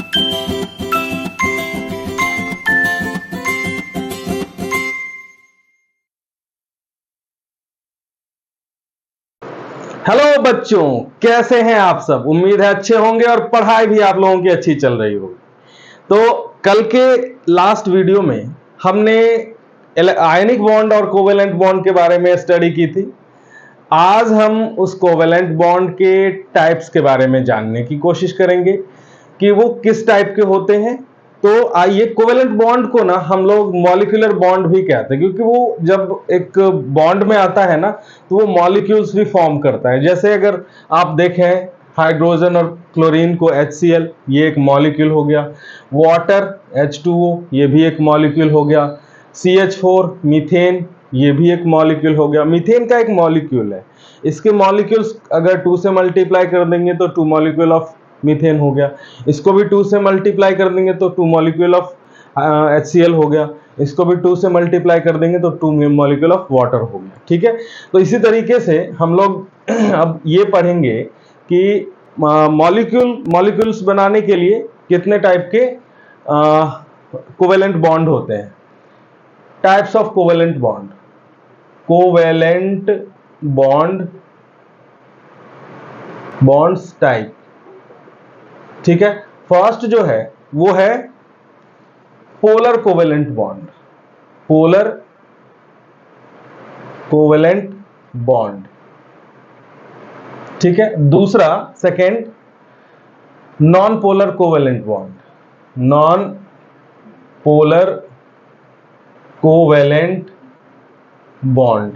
Hello बच्चों, कैसे हैं आप सब। उम्मीद है अच्छे होंगे और पढ़ाई भी आप लोगों की अच्छी चल रही होगी। तो कल के लास्ट वीडियो में हमने आयनिक बॉन्ड और कोवेलेंट बॉन्ड के बारे में स्टडी की थी। आज हम उस कोवेलेंट बॉन्ड के टाइप्स के बारे में जानने की कोशिश करेंगे कि वो किस टाइप के होते हैं। तो आइए, कोवेलेंट बॉन्ड को ना हम लोग मॉलिक्यूलर बॉन्ड भी कहते हैं, क्योंकि वो जब एक बॉन्ड में आता है ना तो वो मॉलिक्यूल्स भी फॉर्म करता है। जैसे अगर आप देखें हाइड्रोजन और क्लोरीन को HCl, ये एक मॉलिक्यूल हो गया। वाटर H2O, ये भी एक मॉलिक्यूल हो गया। CH4 मीथेन, ये भी एक मॉलिक्यूल हो गया। मीथेन का एक मॉलिक्यूल है, इसके मॉलिक्यूल्स अगर 2 से मल्टीप्लाई कर देंगे तो 2 मॉलिक्यूल ऑफ मीथेन हो गया। इसको भी 2 से मल्टीप्लाई कर देंगे तो 2 मॉलिक्यूल ऑफ HCl हो गया। इसको भी 2 से मल्टीप्लाई कर देंगे तो 2 मॉलिक्यूल ऑफ वाटर हो गया। ठीक है, तो इसी तरीके से हम लोग अब ये पढ़ेंगे कि मॉलिक्यूल्स बनाने के लिए कितने टाइप के कोवेलेंट बॉन्ड होते हैं। Types of covalent bond, covalent bonds type. ठीक है, फर्स्ट जो है वो है polar covalent bond. Polar covalent bond, ठीक है। दूसरा, second, non polar covalent bond. Non polar covalent bond,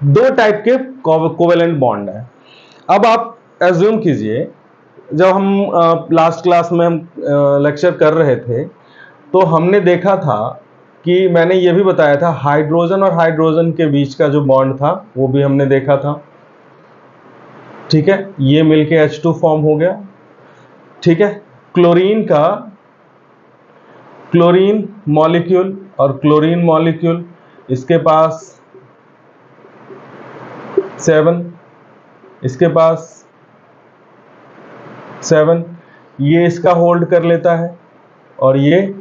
दो टाइप के कोवेलेंट बॉन्ड है। अब आप एज्यूम कीजिए, जब हम लास्ट क्लास में हम लेक्चर कर रहे थे तो हमने देखा था कि मैंने ये भी बताया था हाइड्रोजन और हाइड्रोजन के बीच का जो बॉन्ड था वो भी हमने देखा था। ठीक है, ये मिलके H2 फॉर्म हो गया। ठीक है, क्लोरीन मॉलिक्यूल और क्लोरीन मॉलिक्यूल, इसके पास 7, इसके पास 7, ये इसका होल्ड कर लेता है और ये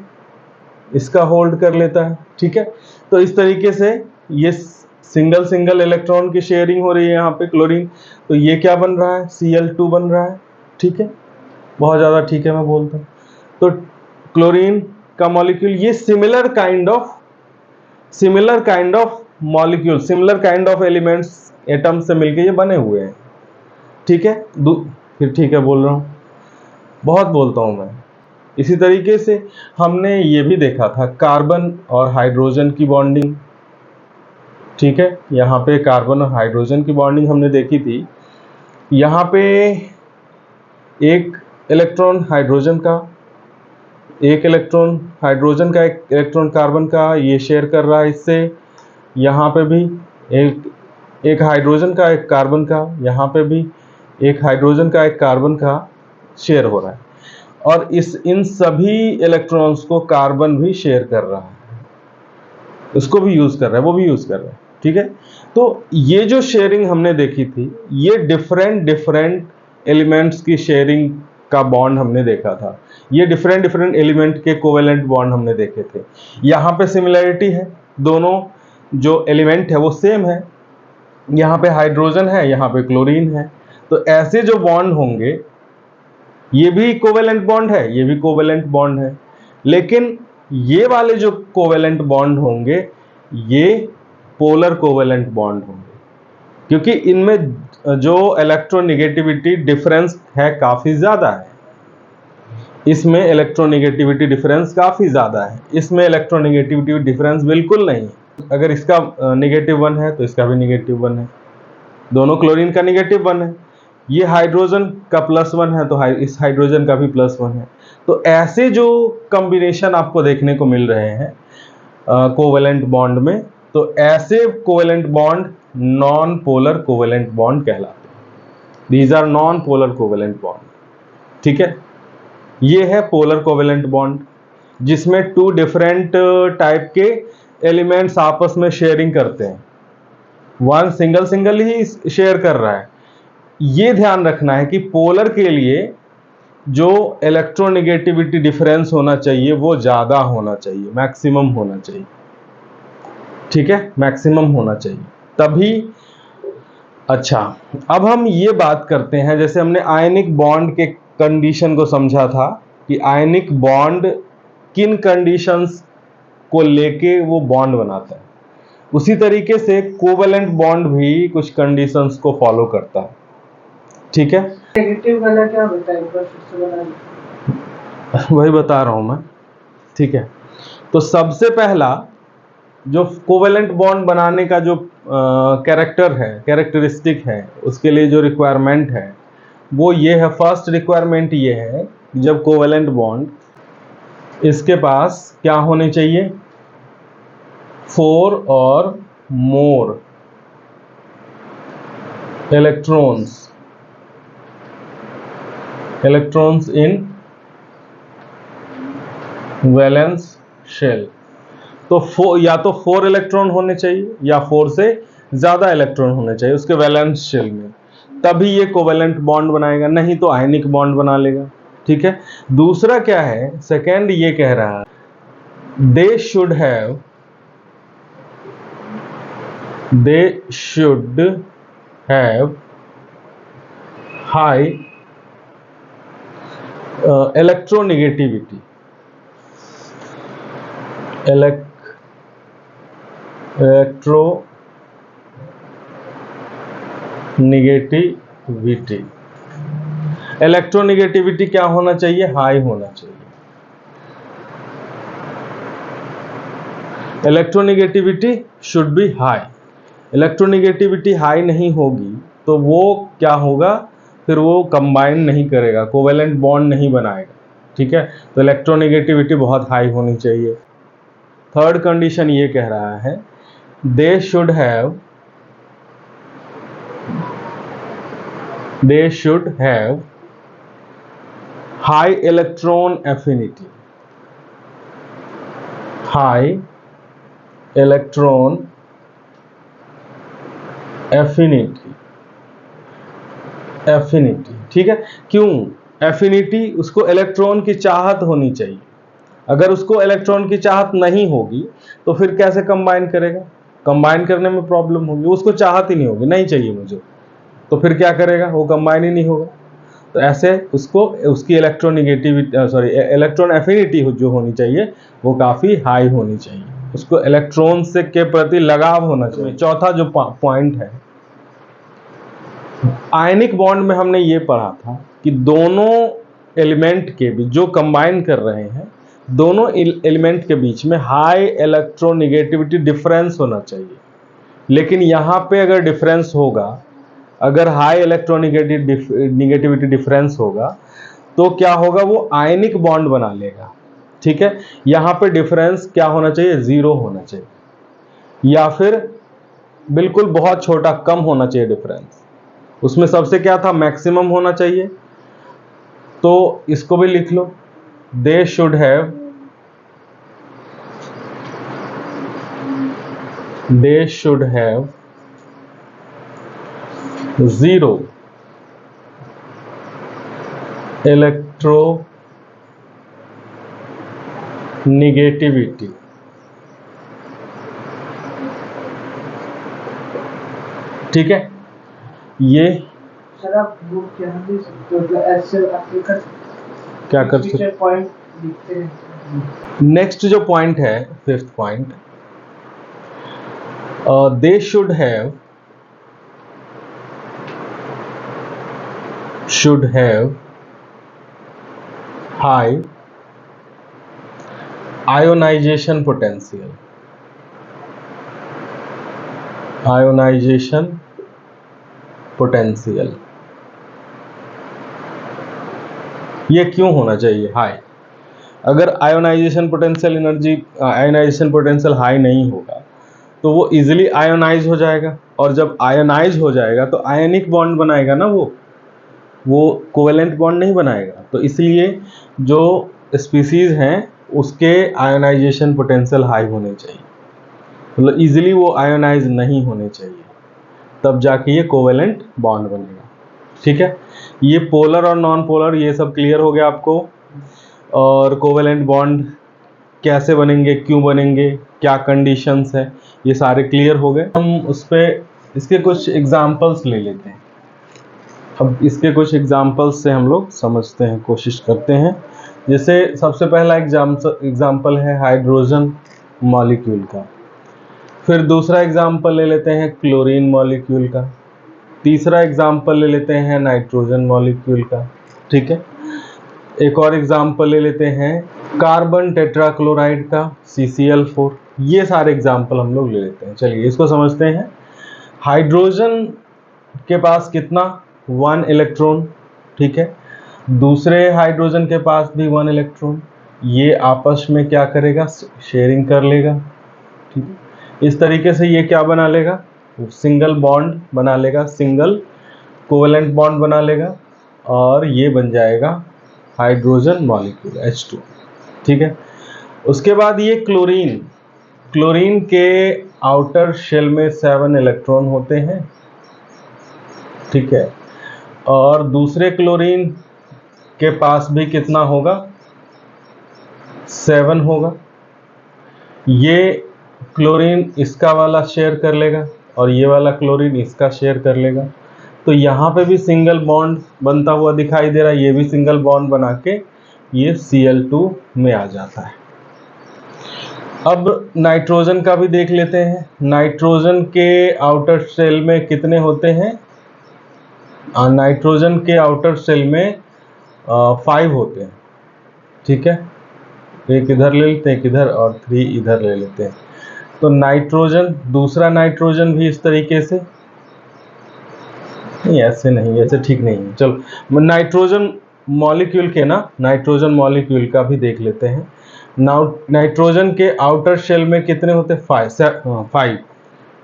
इसका होल्ड कर लेता है। ठीक है, तो इस तरीके से ये सिंगल इलेक्ट्रॉन की शेयरिंग हो रही है यहाँ पे क्लोरीन। तो ये क्या बन रहा है, Cl2 बन रहा है। ठीक है, बहुत ज्यादा ठीक है मैं बोलता हूँ। तो क्लोरीन का मॉलिक्यूल, ये similar kind of molecule, similar kind of elements, atom से मिलके ये बने हुए हैं। ठीक है, फिर ठीक है बोल रहा हूँ, बहुत बोलता हूँ मैं। इसी तरीके से हमने ये भी देखा था कार्बन और हाइड्रोजन की बॉन्डिंग। ठीक है, यहाँ पे कार्बन और हाइड्रोजन की बॉन्डिंग हमने देखी थी। यहाँ पे एक इलेक्ट्रॉन हाइड्रोजन का, एक इलेक्ट्रॉन हाइड्रोजन का, एक इलेक्ट्रॉन कार्बन का, ये शेयर कर रहा है इससे। यहाँ पे भी एक हाइड्रोजन का, एक कार्बन का, यहाँ पे भी एक हाइड्रोजन का, एक कार्बन का शेयर हो रहा है। और इन सभी इलेक्ट्रॉन्स को कार्बन भी शेयर कर रहा है, उसको भी यूज कर रहा है, वो भी यूज कर रहा है। ठीक है, तो ये जो शेयरिंग हमने देखी थी, ये डिफरेंट एलिमेंट्स की शेयरिंग का बॉन्ड हमने देखा था। ये डिफरेंट एलिमेंट के कोवेलेंट बॉन्ड हमने देखे थे। यहाँ पे सिमिलैरिटी है, दोनों जो एलिमेंट है वो सेम है। यहाँ पे हाइड्रोजन है, यहाँ पे क्लोरीन है। तो ऐसे जो बॉन्ड होंगे, ये भी कोवेलेंट बॉन्ड है, ये भी कोवेलेंट बॉन्ड है। लेकिन ये वाले जो कोवेलेंट बॉन्ड होंगे, ये पोलर कोवेलेंट बॉन्ड होंगे, क्योंकि इनमें जो इलेक्ट्रोनेगेटिविटी डिफरेंस है काफी ज्यादा है। इसमें इलेक्ट्रोनेगेटिविटी डिफरेंस काफी ज्यादा है, इसमें इलेक्ट्रोनेगेटिविटी डिफरेंस बिल्कुल नहीं। अगर इसका -1 है तो इसका भी -1 है। दोनों क्लोरीन का -1 है, ये हाइड्रोजन का +1 है तो इस हाइड्रोजन का भी +1 है। तो ऐसे जो कॉम्बिनेशन आपको देखने को मिल रहे हैं कोवेलेंट बॉन्ड में, तो ऐसे covalent bond non polar covalent bond कहलाते हैं। These are non polar covalent bond. ठीक है, ये है पोलर कोवेलेंट बॉन्ड, जिसमें 2 डिफरेंट टाइप के एलिमेंट्स आपस में शेयरिंग करते हैं। वन सिंगल ही शेयर कर रहा है। ये ध्यान रखना है कि पोलर के लिए जो इलेक्ट्रोनेगेटिविटी डिफरेंस होना चाहिए वो ज़्यादा होना चाहिए, मैक्सिमम होना चाहिए। ठीक है, मैक्सिमम होना चाहिए तभी। अच्छा, अब हम ये बात करते हैं, जैसे हमने आयनिक बॉन्ड के कंडीशन को समझा था कि आयनिक बॉन्ड किन कंडीशंस को लेके वो बॉन्ड बनाता है, उसी तरीके से कोवेलेंट बॉन्ड भी कुछ कंडीशंस को फॉलो करता है। ठीक है, नेगेटिव वाला क्या होता है, एक बार फिर से बता। वही बता रहा हूं मैं। ठीक है, तो सबसे पहला जो कोवेलेंट बॉन्ड बनाने का जो कैरेक्टर है, कैरेक्टरिस्टिक है, उसके लिए जो रिक्वायरमेंट है वो ये है, फर्स्ट रिक्वायरमेंट ये है, जब कोवेलेंट बॉन्ड इसके पास क्या होने चाहिए, 4 और more electrons in valence shell. तो या तो 4 इलेक्ट्रॉन होने चाहिए या 4 से ज्यादा इलेक्ट्रॉन होने चाहिए उसके वैलेंस शेल में, तभी ये कोवेलेंट बॉन्ड बनाएगा, नहीं तो आयनिक बॉन्ड बना लेगा। ठीक है, दूसरा क्या है, सेकेंड ये कह रहा है they should have high electronegativity, electronegativity क्या होना चाहिए, हाई होना चाहिए। Electronegativity should be high. Electronegativity high नहीं होगी तो वो क्या होगा, फिर वो कंबाइन नहीं करेगा, कोवेलेंट बॉन्ड नहीं बनाएगा। ठीक है, तो इलेक्ट्रोनेगेटिविटी बहुत हाई होनी चाहिए। थर्ड कंडीशन ये कह रहा है they should have high electron affinity, high electron affinity. ठीक है, क्यों एफिनिटी, उसको इलेक्ट्रॉन की चाहत होनी चाहिए। अगर उसको इलेक्ट्रॉन की चाहत नहीं होगी तो फिर कैसे कंबाइन करेगा, कंबाइन करने में प्रॉब्लम होगी, उसको चाहत ही नहीं होगी, नहीं चाहिए मुझे, तो फिर क्या करेगा, वो कंबाइन ही नहीं होगा। तो ऐसे उसको उसकी इलेक्ट्रॉन एफिनिटी जो होनी चाहिए वो काफ़ी हाई होनी चाहिए, उसको इलेक्ट्रॉन से के प्रति लगाव होना चाहिए। चौथा जो पॉइंट है, आयनिक बॉन्ड में हमने ये पढ़ा था कि दोनों एलिमेंट के बीच जो कंबाइन कर रहे हैं, दोनों एलिमेंट के बीच में हाई इलेक्ट्रोनेगेटिविटी डिफरेंस होना चाहिए। लेकिन यहाँ पे अगर डिफरेंस होगा, अगर हाई इलेक्ट्रोनेगेटिविटी डिफरेंस होगा तो क्या होगा, वो आयनिक बॉन्ड बना लेगा। ठीक है, यहाँ पे डिफरेंस क्या होना चाहिए, 0 होना चाहिए, या फिर बिल्कुल बहुत छोटा, कम होना चाहिए डिफरेंस। उसमें सबसे क्या था, मैक्सिमम होना चाहिए। तो इसको भी लिख लो, दे शुड हैव 0 इलेक्ट्रोनेगेटिविटी। ठीक है, ये सर आप वो क्या दे सकते हो, ऐसे क्या कर सकते, पॉइंट लिखते हैं। नेक्स्ट जो पॉइंट है, fifth point, they should have high ionization potential, ये क्यों होना चाहिए हाई? अगर आयोनाइजेशन पोटेंशियल हाई नहीं होगा तो वो इजीली आयोनाइज हो जाएगा, और जब आयोनाइज हो जाएगा तो आयनिक बॉन्ड बनाएगा ना, वो कोवेलेंट बॉन्ड नहीं बनाएगा। तो इसलिए जो स्पीसीज हैं उसके आयोनाइजेशन पोटेंशियल हाई होने चाहिए, मतलब इजीली वो आयोनाइज नहीं होने चाहिए, तब जाके ये कोवेलेंट बॉन्ड बनेगा। ठीक है, ये पोलर और नॉन पोलर ये सब क्लियर हो गया आपको। और कोवेलेंट बॉन्ड कैसे बनेंगे, क्यों बनेंगे, क्या कंडीशंस है, ये सारे क्लियर हो गए। हम उस पर इसके कुछ एग्जाम्पल्स ले लेते हैं। अब इसके कुछ एग्जाम्पल्स से हम लोग समझते हैं, कोशिश करते हैं। जैसे सबसे पहला एग्जाम्पल है हाइड्रोजन मॉलिक्यूल का, फिर दूसरा एग्जाम्पल ले लेते हैं क्लोरीन मॉलिक्यूल का, तीसरा एग्जाम्पल ले लेते हैं नाइट्रोजन मॉलिक्यूल का, ठीक है। एक और एग्जाम्पल ले लेते हैं कार्बन टेट्राक्लोराइड का, CCl4। ये सारे एग्जाम्पल हम लोग ले लेते हैं। चलिए इसको समझते हैं। हाइड्रोजन के पास कितना, 1 इलेक्ट्रॉन, ठीक है। दूसरे हाइड्रोजन के पास भी 1 इलेक्ट्रॉन, ये आपस में क्या करेगा, शेयरिंग कर लेगा, ठीक है। इस तरीके से ये क्या बना लेगा, सिंगल बॉन्ड बना लेगा, सिंगल कोवेलेंट बॉन्ड बना लेगा, और ये बन जाएगा हाइड्रोजन मॉलिक्यूल H2, ठीक है। उसके बाद ये क्लोरीन, क्लोरीन के आउटर शेल में 7 इलेक्ट्रॉन होते हैं, ठीक है। और दूसरे क्लोरीन के पास भी कितना होगा, 7 होगा। ये क्लोरीन इसका वाला शेयर कर लेगा और ये वाला क्लोरीन इसका शेयर कर लेगा। तो यहाँ पे भी सिंगल बॉन्ड बनता हुआ दिखाई दे रहा है, ये भी सिंगल बॉन्ड बना के ये Cl2 में आ जाता है। अब नाइट्रोजन का भी देख लेते हैं। नाइट्रोजन के आउटर शेल में कितने होते हैं, नाइट्रोजन के आउटर शेल में 5 होते हैं, ठीक है। एक इधर ले लेते हैं, एक इधर, और 3 इधर ले लेते हैं। तो नाइट्रोजन, दूसरा नाइट्रोजन भी इस तरीके से, नहीं ऐसे नहीं, ऐसे ठीक नहीं है। चलो नाइट्रोजन मॉलिक्यूल के ना, नाइट्रोजन मॉलिक्यूल का भी देख लेते हैं। नाइट्रोजन के आउटर शेल में कितने होते हैं, 5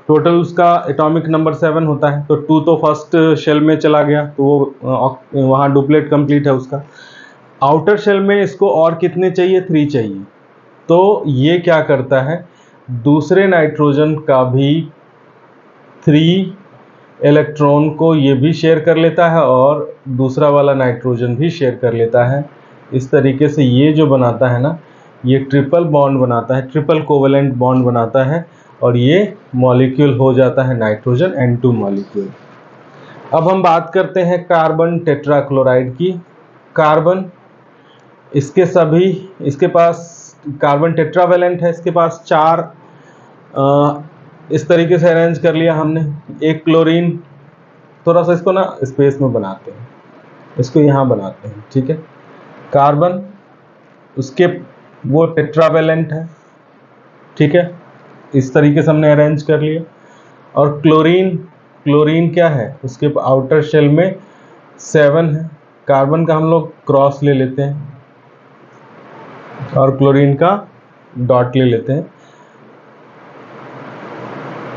टोटल। उसका एटॉमिक नंबर 7 होता है, तो 2 तो फर्स्ट शेल में चला गया, तो वो वहाँ डुप्लेट कंप्लीट है उसका। आउटर शेल में इसको और कितने चाहिए, 3 चाहिए। तो ये क्या करता है, दूसरे नाइट्रोजन का भी 3 इलेक्ट्रॉन को ये भी शेयर कर लेता है और दूसरा वाला नाइट्रोजन भी शेयर कर लेता है। इस तरीके से ये जो बनाता है ना, ये ट्रिपल बॉन्ड बनाता है, ट्रिपल कोवेलेंट बॉन्ड बनाता है, और ये मॉलिक्यूल हो जाता है नाइट्रोजन N2 मॉलिक्यूल। अब हम बात करते हैं कार्बन टेट्राक्लोराइड की। कार्बन, इसके पास कार्बन टेट्रावेलेंट है, इसके पास 4 इस तरीके से अरेंज कर लिया हमने। एक क्लोरीन, थोड़ा सा इसको ना स्पेस में बनाते हैं, इसको यहाँ बनाते हैं, ठीक है। कार्बन, उसके वो टेट्रावेलेंट है, ठीक है, इस तरीके से हमने अरेंज कर लिया। और क्लोरीन, क्लोरीन क्या है, उसके आउटर शेल में 7 है। कार्बन का हम लोग क्रॉस ले लेते हैं और क्लोरीन का डॉट ले लेते हैं,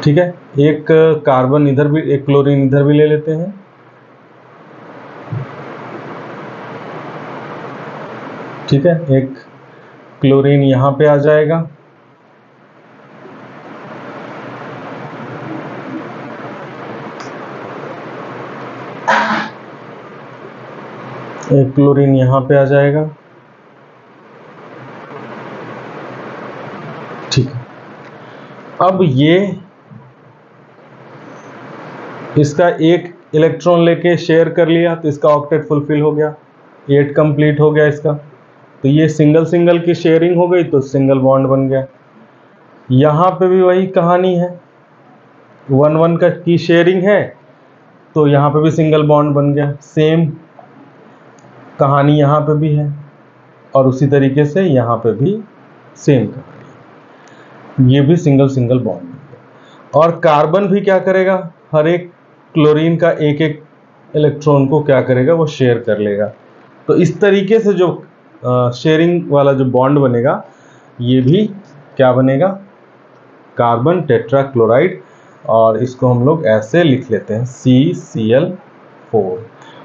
ठीक है। एक कार्बन इधर भी, एक क्लोरीन इधर भी ले लेते हैं, ठीक है। एक क्लोरीन यहाँ पे आ जाएगा, एक क्लोरीन यहाँ पे आ जाएगा, ठीक है। अब ये इसका एक इलेक्ट्रॉन लेके शेयर कर लिया, तो इसका ऑक्टेट फुलफिल हो गया, 8 कंप्लीट हो गया इसका। तो ये सिंगल सिंगल की शेयरिंग हो गई, तो सिंगल बॉन्ड बन गया। यहाँ पे भी वही कहानी है, 1 1 की शेयरिंग है, तो यहाँ पे भी सिंगल बॉन्ड बन गया। सेम कहानी यहाँ पे भी है, और उसी तरीके से यहाँ पे भी सेम कहानी, ये भी सिंगल सिंगल बॉन्ड बन गया। और कार्बन भी क्या करेगा, हर एक क्लोरीन का एक एक इलेक्ट्रॉन को क्या करेगा, वो शेयर कर लेगा। तो इस तरीके से जो शेयरिंग वाला जो बॉन्ड बनेगा, ये भी क्या बनेगा, कार्बन टेट्राक्लोराइड। और इसको हम लोग ऐसे लिख लेते हैं CCl4,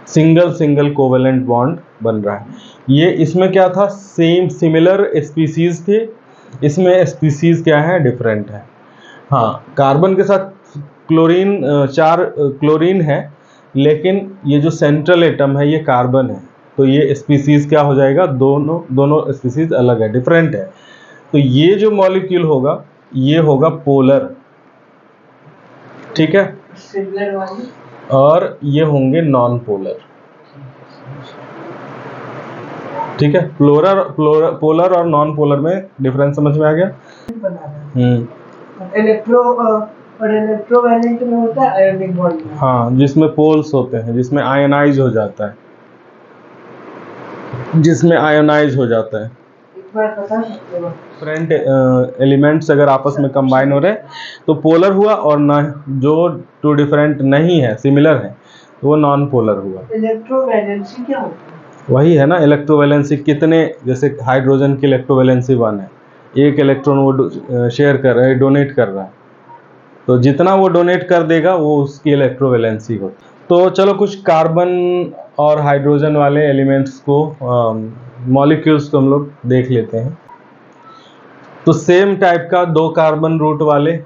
single single covalent bond बन रहा है। ये इसमें क्या था, सेम सिमिलर स्पीसीज थे, इसमें स्पीसीज क्या है, डिफरेंट है। हाँ, कार्बन के साथ क्लोरीन, 4 क्लोरीन है, लेकिन ये जो सेंट्रल एटम है ये कार्बन है, तो ये स्पीसीज क्या हो जाएगा, दोनों स्पीसीज अलग है, डिफरेंट है। तो ये जो मॉलिक्यूल होगा ये होगा पोलर, ठीक है, सिमिलर वाली। और ये होंगे नॉन पोलर, ठीक है। पोलर और नॉन पोलर में डिफरेंस समझ में आ गया। और इलेक्ट्रोवैलेंट में होता है आयोनिक बॉन्ड में। हाँ, जिसमें पोल्स होते हैं, जिसमें आयनाइज हो जाता है, जिसमें आयनाइज हो जाता है। एक बार बता सकते हो? डिफरेंट एलिमेंट्स अगर आपस में कंबाइन हो रहे तो पोलर हुआ, और ना जो टू डिफरेंट नहीं है, सिमिलर है, तो वो नॉन पोलर हुआ। इलेक्ट्रोवैलेंसी क्या होता है? वही है ना, इलेक्ट्रोवैलेंसी कितने, जैसे हाइड्रोजन की इलेक्ट्रोवैलेंसी 1 है, एक इलेक्ट्रॉन वो शेयर कर रहा है, डोनेट कर रहा है, तो जितना वो डोनेट कर देगा वो उसकी इलेक्ट्रोवैलेंसी होती है। तो चलो कुछ कार्बन और हाइड्रोजन वाले एलिमेंट्स को, मॉलिक्यूल्स को हम लोग देख लेते हैं। तो सेम टाइप का 2 कार्बन रूट वाले,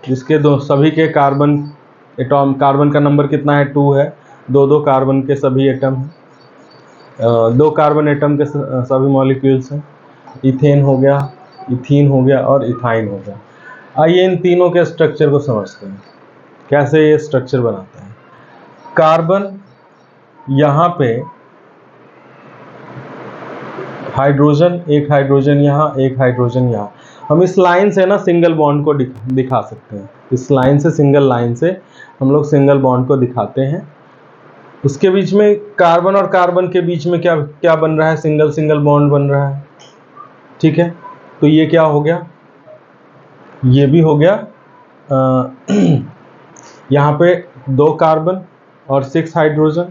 जिसके सभी के कार्बन का नंबर कितना है, 2 है, 2 कार्बन के सभी एटम हैं, 2 कार्बन एटम के सभी मॉलिक्यूल्स हैं। इथेन हो गया, इथीन हो गया और इथाइन हो गया। आइए इन तीनों के स्ट्रक्चर को समझते हैं, कैसे ये स्ट्रक्चर बनाता है। कार्बन, यहाँ पे हाइड्रोजन, एक हाइड्रोजन यहाँ, एक हाइड्रोजन यहाँ। हम इस लाइन से ना सिंगल बॉन्ड को दिखा सकते हैं, इस लाइन से, सिंगल लाइन से हम लोग सिंगल बॉन्ड को दिखाते हैं। उसके बीच में कार्बन और कार्बन के बीच में क्या क्या बन रहा है, सिंगल बॉन्ड बन रहा है, ठीक है। तो ये क्या हो गया, ये भी हो गया, यहाँ पे 2 कार्बन और 6 हाइड्रोजन,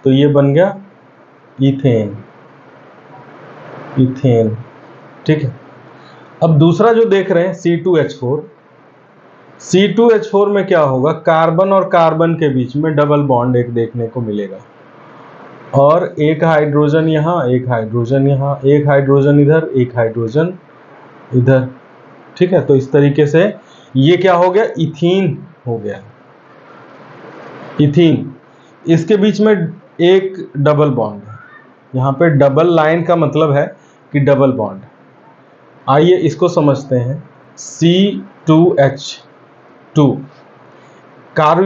तो ये बन गया इथेन, इथेन, ठीक है। अब दूसरा जो देख रहे हैं C2H4, C2H4 में क्या होगा, कार्बन और कार्बन के बीच में डबल बॉन्ड एक देखने को मिलेगा, और एक हाइड्रोजन यहाँ, एक हाइड्रोजन यहाँ, एक हाइड्रोजन इधर, एक हाइड्रोजन इधर, ठीक है। तो इस तरीके से ये क्या हो गया, इथीन हो गया, इथीन। इसके बीच में एक डबल बॉन्ड है, यहाँ पे डबल लाइन का मतलब है कि डबल बॉन्ड। आइए इसको समझते हैं। C2H2,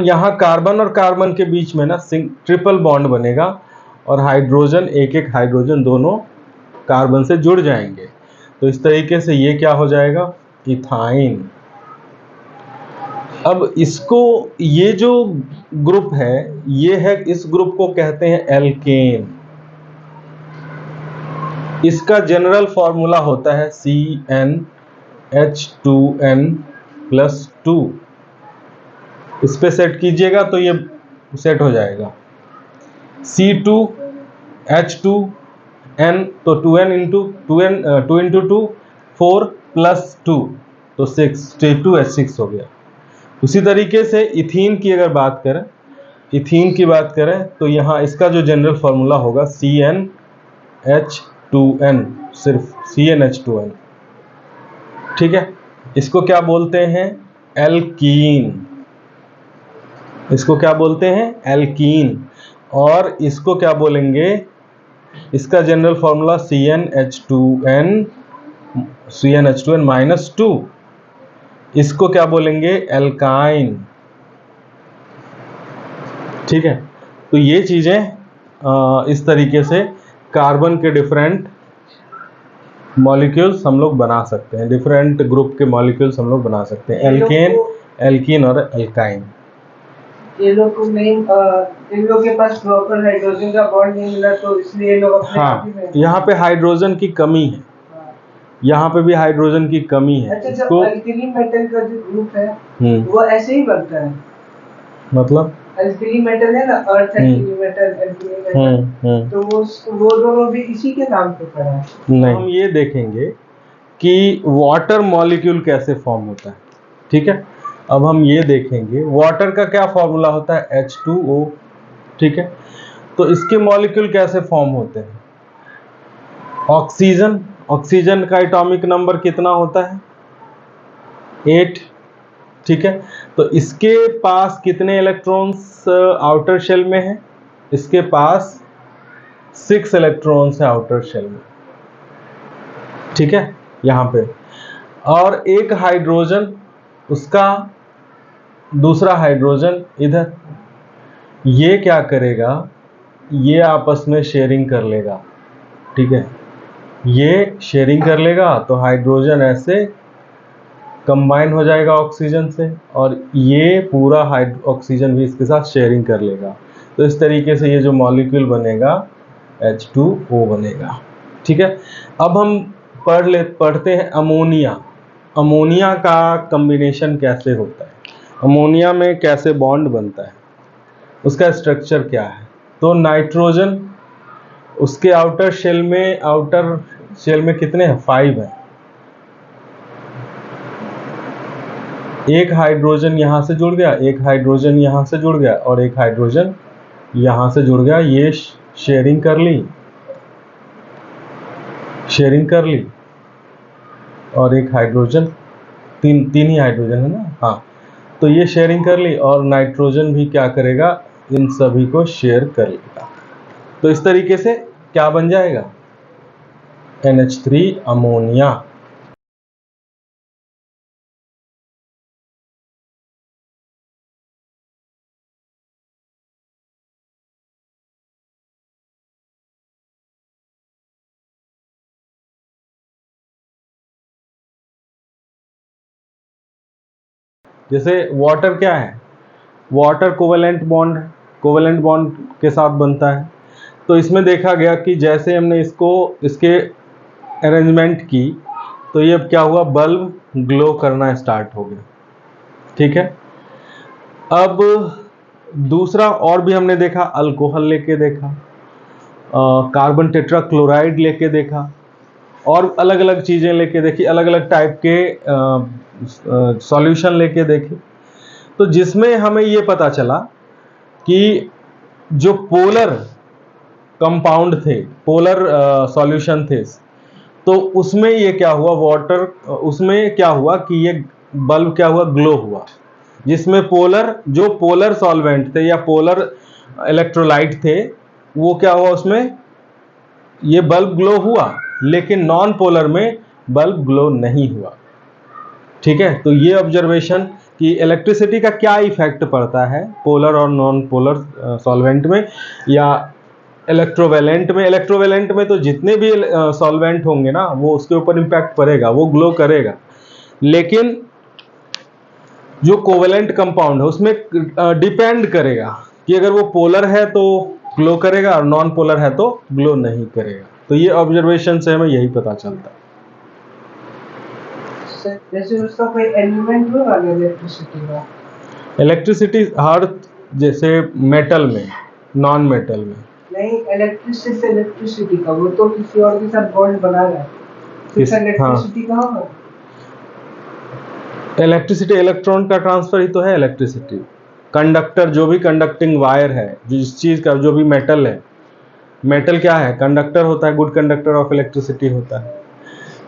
यहाँ कार्बन और कार्बन के बीच में ना ट्रिपल बॉन्ड बनेगा, और हाइड्रोजन, एक एक हाइड्रोजन दोनों कार्बन से जुड़ जाएंगे, तो इस तरीके से ये क्या हो जाएगा, इथाइन। अब इसको, ये जो ग्रुप है, ये है, इस ग्रुप को कहते हैं एल्केन। इसका जनरल फॉर्मूला होता है CnH2n+2। इस पे सेट कीजिएगा तो ये सेट हो जाएगा, C2H2n, तो 2n इंटू 2 4 + 2, तो 6, 2H6 हो गया। उसी तरीके से इथीन की अगर बात करें, इथीन की बात करें, तो यहाँ इसका जो जनरल फॉर्मूला होगा CnH2n, सिर्फ CnH2n, ठीक है। इसको क्या बोलते हैं, एल्कीन, इसको क्या बोलते हैं, एल्कीन। और इसको क्या बोलेंगे, इसका जनरल फॉर्मूला CnH2n-2, इसको क्या बोलेंगे, एल्काइन, ठीक है। तो ये चीजें इस तरीके से कार्बन के डिफरेंट मॉलिक्यूल्स हम लोग बना सकते हैं, डिफरेंट ग्रुप के मॉलिक्यूल्स हम लोग बना सकते हैं, एल्केन, एल्कीन और एल्काइन। ये लोग को मेन, इन लोग के पास प्रॉपर हाइड्रोजन का बॉन्ड नहीं मिला, तो इसलिए ये लोग अपने आप ही में, यहाँ पे हाइड्रोजन की कमी है, यहाँ पे भी हाइड्रोजन की कमी है। अच्छा, जो अल्कली मेटल का जो ग्रुप है वो ऐसे ही बनता है, मतलब अल्कली मेटल है ना, अर्थ अल्कली मेटल, अल्कली मेटल, तो वो दोनों भी इसी के नाम पे पड़ा है। नहीं, हम ये देखेंगे कि वाटर मॉलिक्यूल कैसे फॉर्म होता है, ठीक है। अब हम ये देखेंगे वाटर का क्या फॉर्मूला होता है, H2O, ठीक है। तो इसके मॉलिक्यूल कैसे फॉर्म होते हैं, ऑक्सीजन का एटॉमिक नंबर कितना होता है, 8, ठीक है, तो इसके पास कितने इलेक्ट्रॉन्स आउटर शेल में है? इसके पास 6 इलेक्ट्रॉन्स है आउटर शेल में, ठीक है, यहां पे। और एक हाइड्रोजन, उसका दूसरा हाइड्रोजन इधर, ये क्या करेगा, ये आपस में शेयरिंग कर लेगा, ठीक है, ये शेयरिंग कर लेगा, तो हाइड्रोजन ऐसे कंबाइन हो जाएगा ऑक्सीजन से, और ये पूरा ऑक्सीजन भी इसके साथ शेयरिंग कर लेगा। तो इस तरीके से ये जो मॉलिक्यूल बनेगा H2O बनेगा, ठीक है। अब हम पढ़ते हैं अमोनिया। अमोनिया का कॉम्बिनेशन कैसे होता है, अमोनिया में कैसे बॉन्ड बनता है, उसका स्ट्रक्चर क्या है। तो नाइट्रोजन, उसके आउटर शेल में कितने हैं? 5 हैं। एक हाइड्रोजन यहां से जुड़ गया, एक हाइड्रोजन यहां से जुड़ गया, और एक हाइड्रोजन यहां से जुड़ गया, ये शेयरिंग कर ली, और एक हाइड्रोजन, तीन ही हाइड्रोजन है ना, हाँ, तो ये शेयरिंग कर ली, और नाइट्रोजन भी क्या करेगा, इन सभी को शेयर कर लेगा। तो इस तरीके से क्या बन जाएगा, NH3 अमोनिया। जैसे वाटर क्या है, वाटर कोवेलेंट बॉन्ड है, कोवेलेंट बॉन्ड के साथ बनता है। तो इसमें देखा गया कि जैसे हमने इसके अरेंजमेंट की, तो ये अब क्या हुआ, बल्ब ग्लो करना स्टार्ट हो गया, ठीक है। अब दूसरा और भी हमने देखा, अल्कोहल लेके देखा, कार्बन टेट्रा क्लोराइड लेके देखा, और अलग अलग चीज़ें लेके देखी, अलग अलग टाइप के सॉल्यूशन लेके देखे। तो जिसमें हमें ये पता चला कि जो पोलर कंपाउंड थे, पोलर सॉल्यूशन थे, तो उसमें ये क्या हुआ, वाटर, उसमें क्या हुआ कि ये बल्ब क्या हुआ, ग्लो हुआ। जिसमें जो पोलर सॉल्वेंट थे या पोलर इलेक्ट्रोलाइट थे, वो क्या हुआ, उसमें ये बल्ब ग्लो हुआ, लेकिन नॉन पोलर में बल्ब ग्लो नहीं हुआ, ठीक है। तो ये ऑब्जर्वेशन कि इलेक्ट्रिसिटी का क्या इफेक्ट पड़ता है पोलर और नॉन पोलर सॉल्वेंट में, या इलेक्ट्रोवेलेंट में तो जितने भी सॉल्वेंट होंगे ना, वो उसके ऊपर इम्पैक्ट पड़ेगा, वो ग्लो करेगा। लेकिन जो कोवेलेंट कंपाउंड है उसमें डिपेंड करेगा कि अगर वो पोलर है तो ग्लो करेगा, और नॉन पोलर है तो ग्लो नहीं करेगा। तो ये ऑब्जर्वेशन से हमें यही पता चलता है। जैसे उसका कोई एलिमेंट होगा इलेक्ट्रिसिटी का, इलेक्ट्रिसिटी हर, जैसे मेटल में, नॉन मेटल में नहीं, इलेक्ट्रिसिटी का, वो तो किसी और के साथ बॉन्ड बना रहा है, तो इलेक्ट्रिसिटी का होगा। इलेक्ट्रिसिटी इलेक्ट्रॉन का ट्रांसफर ही तो है इलेक्ट्रिसिटी। कंडक्टर, जो भी कंडक्टिंग वायर है, जिस चीज का, जो भी मेटल है, मेटल क्या है, कंडक्टर होता है, गुड कंडक्टर ऑफ इलेक्ट्रिसिटी होता है,